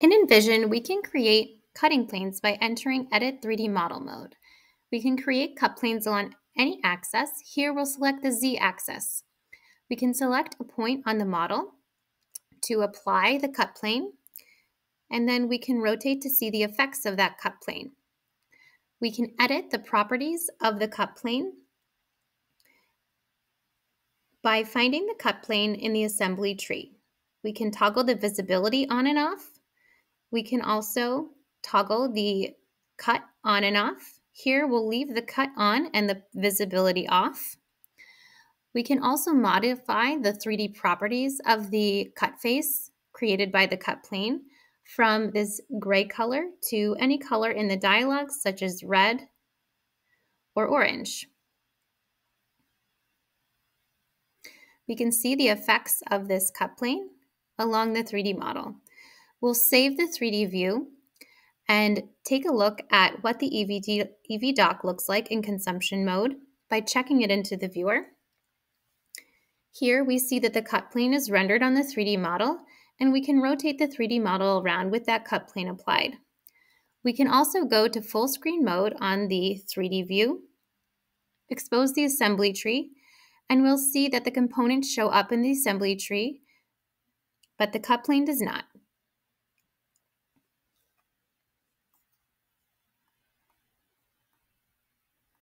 In Envision, we can create cutting planes by entering Edit 3D Model mode. We can create cut planes along any axis. Here we'll select the Z-axis. We can select a point on the model to apply the cut plane, and then we can rotate to see the effects of that cut plane. We can edit the properties of the cut plane by finding the cut plane in the assembly tree. We can toggle the visibility on and off. We can also toggle the cut on and off. Here we'll leave the cut on and the visibility off. We can also modify the 3D properties of the cut face created by the cut plane from this gray color to any color in the dialog, such as red or orange. We can see the effects of this cut plane along the 3D model. We'll save the 3D view and take a look at what the EV dock looks like in consumption mode by checking it into the viewer. Here we see that the cut plane is rendered on the 3D model, and we can rotate the 3D model around with that cut plane applied. We can also go to full screen mode on the 3D view, expose the assembly tree, and we'll see that the components show up in the assembly tree, but the cut plane does not.